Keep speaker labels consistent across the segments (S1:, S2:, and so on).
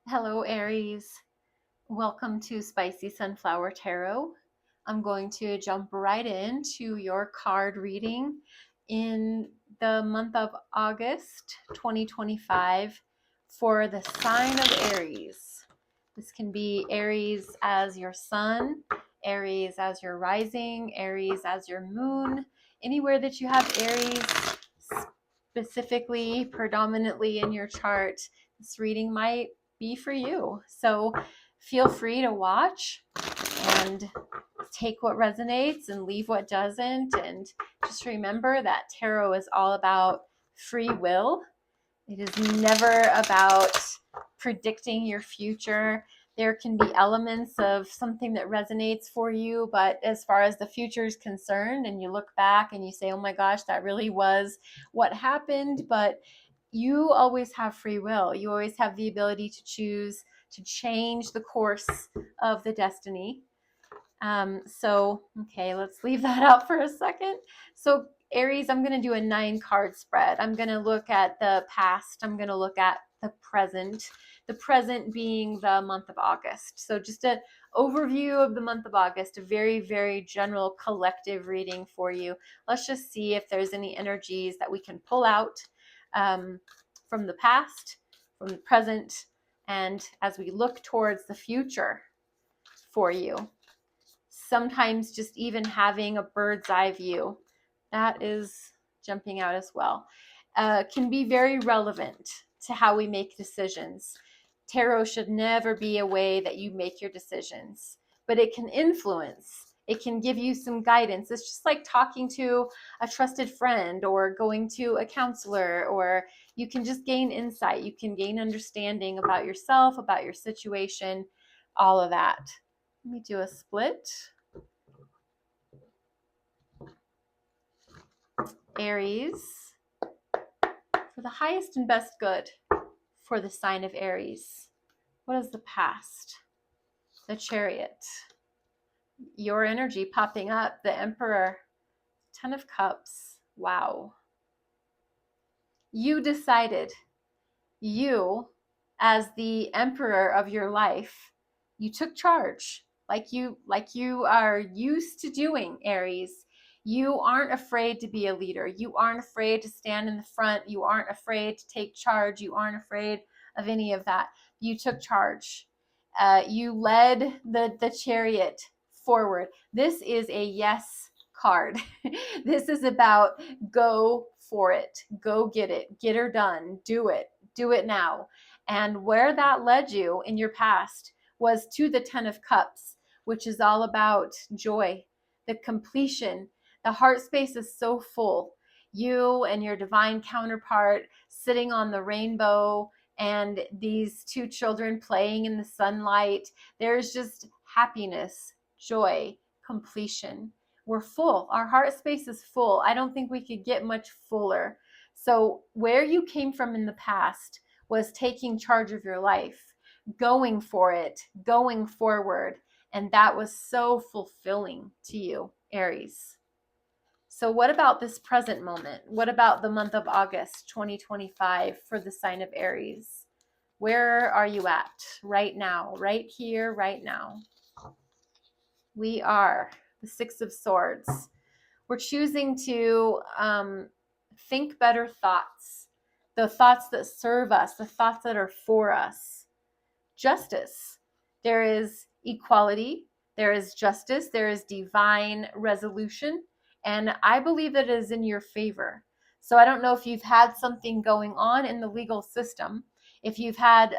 S1: Hello, Aries. Welcome to Spicy Sunflower Tarot. I'm going to jump right into your card reading in the month of August 2025 for the sign of Aries. This can be Aries as your sun, Aries as your rising, Aries as your moon. Anywhere that you have Aries specifically, predominantly in your chart, this reading might be for you. So feel free to watch and take what resonates and leave what doesn't. And just remember that tarot is all about free will. It is never about predicting your future. There can be elements of something that resonates for you, but as far as the future is concerned, and you look back and you say, oh my gosh, that really was what happened, but you always have free will. You always have the ability to choose to change the course of the destiny. Okay, let's leave that out for a second. So Aries, I'm going to do a 9-card spread. I'm going to look at the past. I'm going to look at the present being the month of August. So just an overview of the month of August, a very, very general collective reading for you. Let's just see if there's any energies that we can pull out from the past, from the present, and as we look towards the future for you. Sometimes just even having a bird's eye view, that is jumping out as well, can be very relevant to how we make decisions. Tarot should never be a way that you make your decisions, but it can influence. It can give you some guidance. It's just like talking to a trusted friend or going to a counselor, or you can just gain insight. You can gain understanding about yourself, about your situation, all of that. Let me do a split. Aries, for the highest and best good for the sign of Aries. What is the past? The Chariot. Your energy popping up, the Emperor, 10 of Cups. Wow. You decided, you, as the emperor of your life, you took charge like you are used to doing, Aries. You aren't afraid to be a leader. You aren't afraid to stand in the front. You aren't afraid to take charge. You aren't afraid of any of that. You took charge. You led the chariot forward. This is a yes card. This is about go for it, go get her done, do it now. And where that led you in your past was to the 10 of Cups, which is all about joy, the completion. The heart space is so full. You and your divine counterpart sitting on the rainbow, and these two children playing in the sunlight. There's just happiness, joy, completion. We're full. Our heart space is full. I don't think we could get much fuller. So where you came from in the past was taking charge of your life, going for it, going forward. And that was so fulfilling to you, Aries. So what about this present moment? What about the month of August 2025 for the sign of Aries? Where are you at right now, right here, right now? We are the 6 of Swords. We're choosing to think better thoughts, the thoughts that serve us, the thoughts that are for us. Justice. There is equality, there is justice, there is divine resolution, and I believe that it is in your favor. So I don't know if you've had something going on in the legal system, if you've had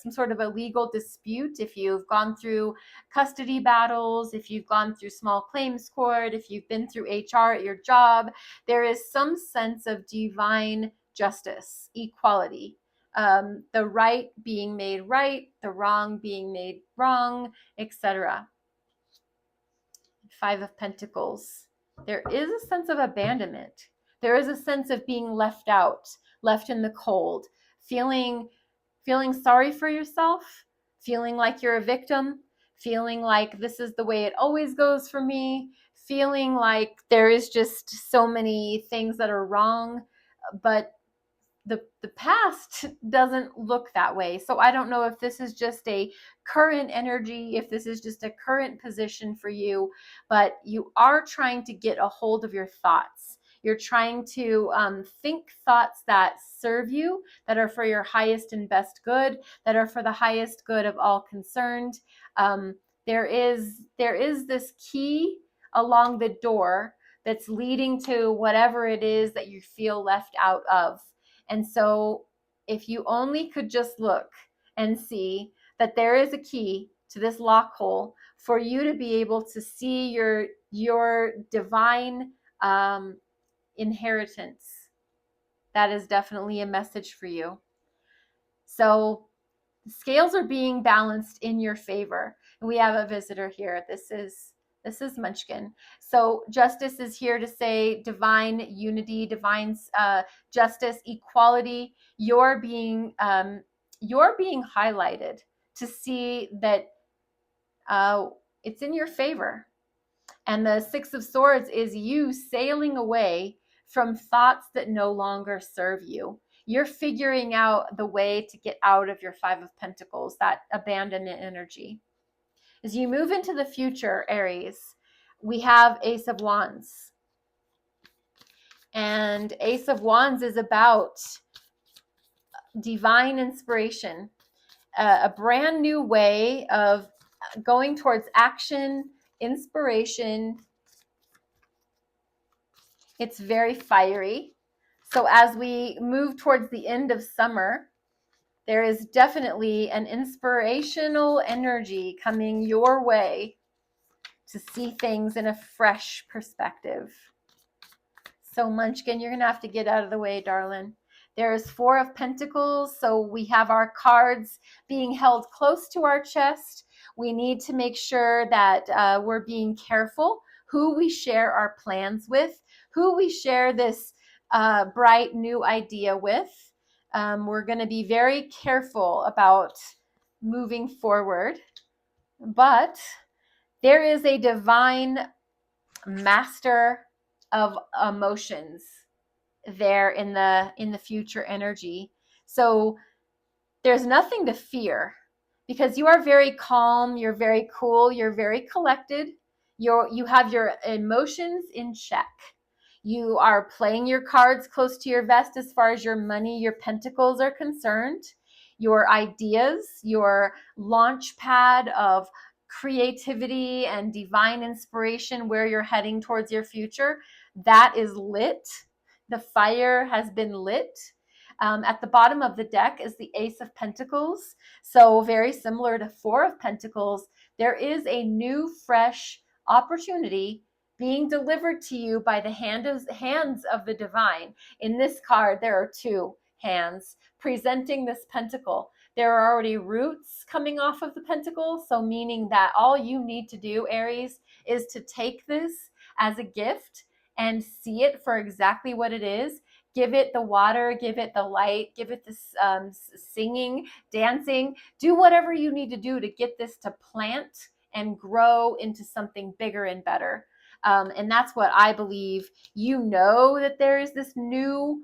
S1: some sort of a legal dispute, if you've gone through custody battles, if you've gone through small claims court, if you've been through HR at your job, there is some sense of divine justice, equality. The right being made right, the wrong being made wrong, etc. 5 of Pentacles. There is a sense of abandonment. There is a sense of being left out, left in the cold, feeling sorry for yourself, feeling like you're a victim, feeling like this is the way it always goes for me, feeling like there is just so many things that are wrong. But the past doesn't look that way. So I don't know if this is just a current energy, if this is just a current position for you, but you are trying to get a hold of your thoughts. You're trying to think thoughts that serve you, that are for your highest and best good, that are for the highest good of all concerned. There is this key along the door that's leading to whatever it is that you feel left out of. And so if you only could just look and see that there is a key to this lock hole for you to be able to see your divine inheritance, that is definitely a message for you. So the scales are being balanced in your favor. And we have a visitor here. This is Munchkin. So justice is here to say divine unity, divine justice, equality. You're being highlighted to see that it's in your favor. And the Six of Swords is you sailing away from thoughts that no longer serve you. You're figuring out the way to get out of your Five of Pentacles, that abandonment energy. As you move into the future, Aries, we have Ace of Wands. And Ace of Wands is about divine inspiration, a brand new way of going towards action, inspiration. It's very fiery. So as we move towards the end of summer, there is definitely an inspirational energy coming your way to see things in a fresh perspective. So Munchkin, you're going to have to get out of the way, darling. There is Four of Pentacles, so we have our cards being held close to our chest. We need to make sure that we're being careful who we share our plans with, who we share this bright new idea with. We're going to be very careful about moving forward, but there is a divine master of emotions there in the future energy. So there's nothing to fear because you are very calm, you're very cool, you're very collected. You have your emotions in check. You are playing your cards close to your vest as far as your money, your pentacles are concerned. Your ideas, your launch pad of creativity and divine inspiration, where you're heading towards your future, that is lit. The fire has been lit. At the bottom of the deck is the Ace of Pentacles. So very similar to Four of Pentacles, there is a new, fresh opportunity being delivered to you by the hands of the divine. In this card, there are two hands presenting this pentacle. There are already roots coming off of the pentacle, so meaning that all you need to do, Aries, is to take this as a gift and see it for exactly what it is. Give it the water, give it the light, give it this singing, dancing. Do whatever you need to do to get this to plant and grow into something bigger and better. And that's what I believe. You know that there is this new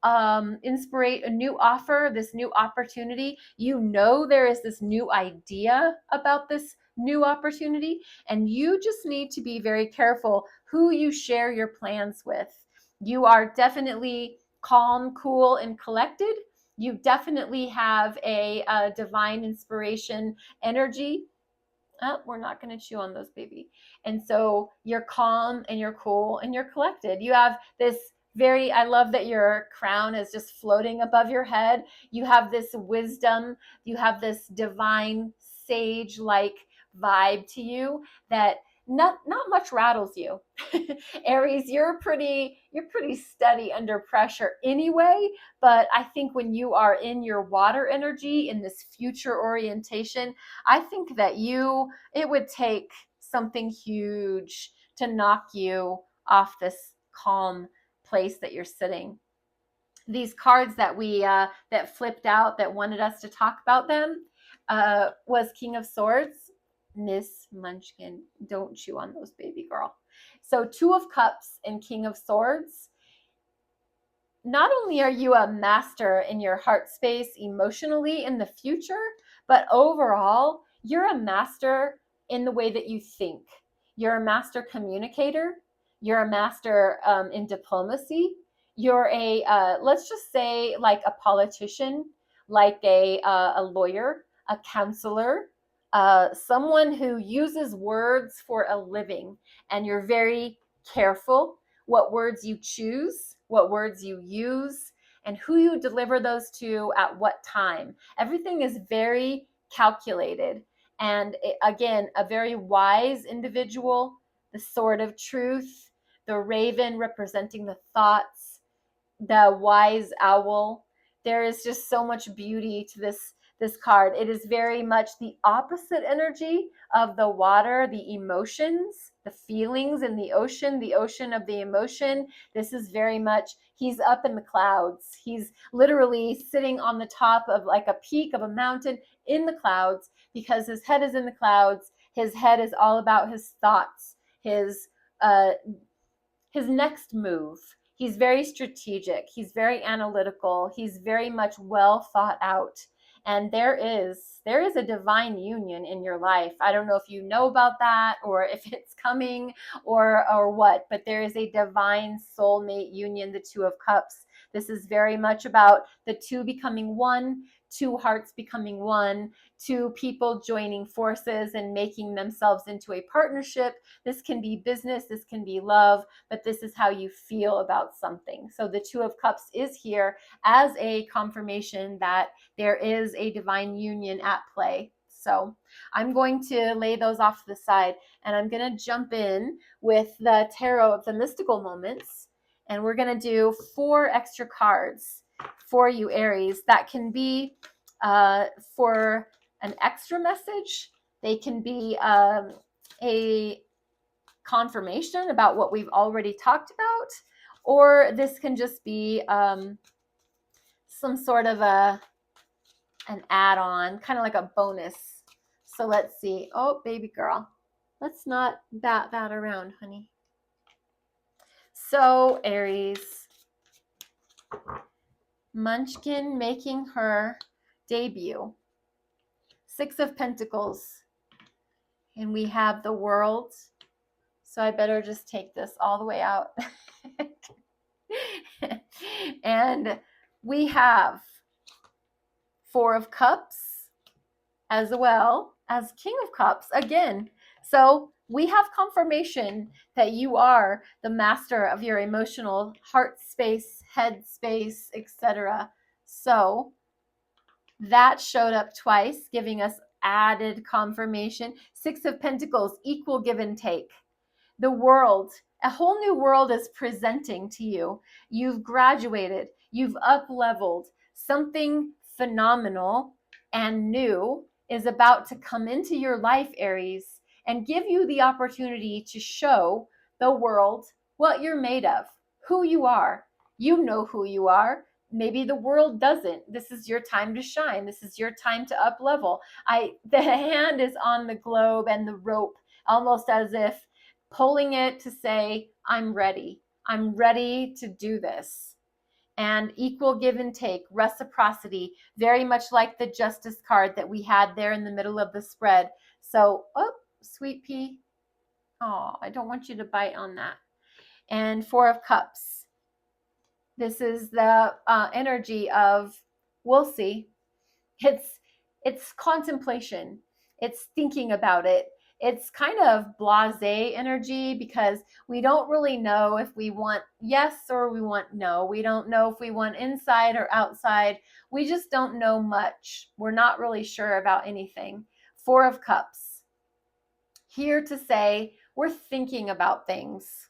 S1: a new offer, this new opportunity. You know there is this new idea about this new opportunity, and you just need to be very careful who you share your plans with. You are definitely calm, cool, and collected. You definitely have a divine inspiration energy. Oh, we're not going to chew on those, baby. And so you're calm and you're cool and you're collected. You have this I love that your crown is just floating above your head. You have this wisdom. You have this divine sage-like vibe to you that not much rattles you. Aries, you're pretty steady under pressure anyway, but I think when you are in your water energy, in this future orientation, I think that it would take something huge to knock you off this calm place that you're sitting. These cards that we that flipped out that wanted us to talk about them was King of Swords. Miss Munchkin, don't chew on those, baby girl. So Two of Cups and King of Swords. not only are you a master in your heart space emotionally in the future, but overall, you're a master in the way that you think. You're a master communicator. You're a master in diplomacy. You're let's just say, like a politician, like a lawyer, a counselor, someone who uses words for a living, and you're very careful what words you choose, what words you use, and who you deliver those to at what time. Everything is very calculated. And again, a very wise individual, the sword of truth, the raven representing the thoughts, the wise owl. There is just so much beauty to this card. It is very much the opposite energy of the water, the emotions, the feelings in the ocean of the emotion. This is very much, he's up in the clouds. He's literally sitting on the top of like a peak of a mountain in the clouds, because his head is in the clouds. His head is all about his thoughts, uh, his next move. He's very strategic. He's very analytical. He's very much well thought out. And there is a divine union in your life. I don't know if you know about that, or if it's coming, or what, but there is a divine soulmate union, the Two of Cups. This is very much about the two becoming one, two hearts becoming one, two people joining forces and making themselves into a partnership. This can be business, this can be love, but this is how you feel about something. So the Two of Cups is here as a confirmation that there is a divine union at play. So I'm going to lay those off to the side, and I'm going to jump in with the tarot of the mystical moments. And we're going to do 4 extra cards for you, Aries, that can be for an extra message. They can be a confirmation about what we've already talked about, or this can just be some sort of an add-on, kind of like a bonus. So let's see. Oh, baby girl, let's not bat that around, honey. So Aries, Munchkin making her debut. 6 of Pentacles, and we have the World. So I better just take this all the way out. And we have 4 of Cups as well as King of Cups again. So we have confirmation that you are the master of your emotional heart space, head space, etc. So that showed up twice, giving us added confirmation. 6 of Pentacles, equal give and take. The world, a whole new world is presenting to you. You've graduated, you've up-leveled. Something phenomenal and new is about to come into your life, Aries, and give you the opportunity to show the world what you're made of, who you are. You know who you are. Maybe the world doesn't. This is your time to shine. This is your time to up level. The hand is on the globe and the rope, almost as if pulling it to say, I'm ready. I'm ready to do this. And equal give and take, reciprocity, very much like the Justice card that we had there in the middle of the spread. So, oh, sweet pea. Oh, I don't want you to bite on that. And 4 of Cups. This is the energy of, we'll see. It's contemplation. It's thinking about it. It's kind of blasé energy, because we don't really know if we want yes or we want no. We don't know if we want inside or outside. We just don't know much. We're not really sure about anything. 4 of Cups. Here to say we're thinking about things.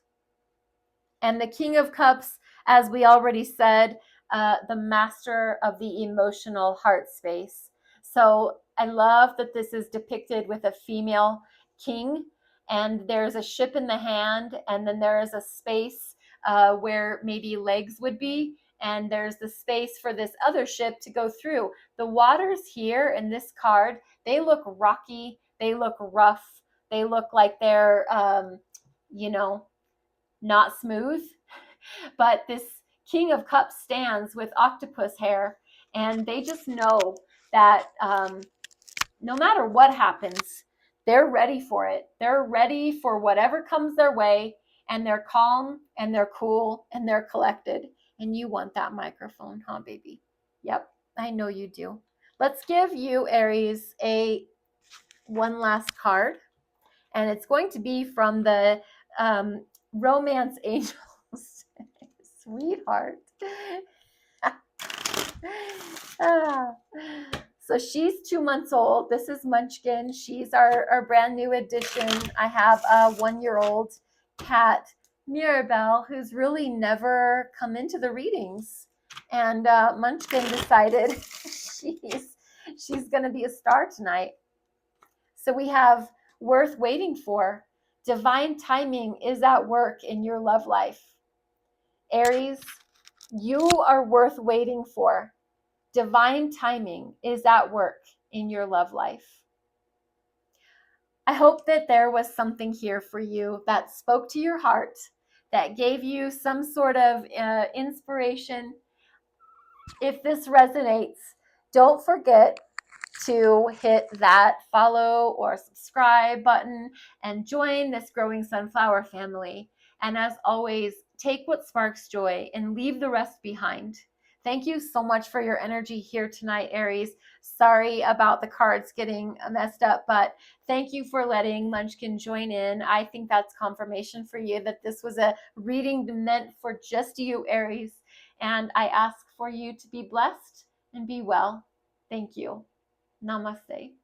S1: And the King of Cups, as we already said, the master of the emotional heart space. So I love that this is depicted with a female king, and there's a ship in the hand, and then there is a space where maybe legs would be, and there's the space for this other ship to go through. The waters here in this card, they look rocky, they look rough, they look like they're, not smooth. But this King of Cups stands with octopus hair, and they just know that no matter what happens, they're ready for it. They're ready for whatever comes their way, and they're calm and they're cool and they're collected. And you want that microphone, huh, baby? Yep, I know you do. Let's give you, Aries, a one last card, and it's going to be from the Romance Angels. Sweetheart. Ah. So she's 2 months old. This is Munchkin. She's our brand new addition. I have a 1-year-old cat, Mirabelle, who's really never come into the readings. And Munchkin decided she's going to be a star tonight. So we have worth waiting for. Divine timing is at work in your love life. Aries, you are worth waiting for. Divine timing is at work in your love life. I hope that there was something here for you that spoke to your heart, that gave you some sort of inspiration. If this resonates, don't forget to hit that follow or subscribe button and join this growing sunflower family. And as always, take what sparks joy and leave the rest behind. Thank you so much for your energy here tonight, Aries. Sorry about the cards getting messed up, but thank you for letting Munchkin join in. I think that's confirmation for you that this was a reading meant for just you, Aries. And I ask for you to be blessed and be well. Thank you. Namaste.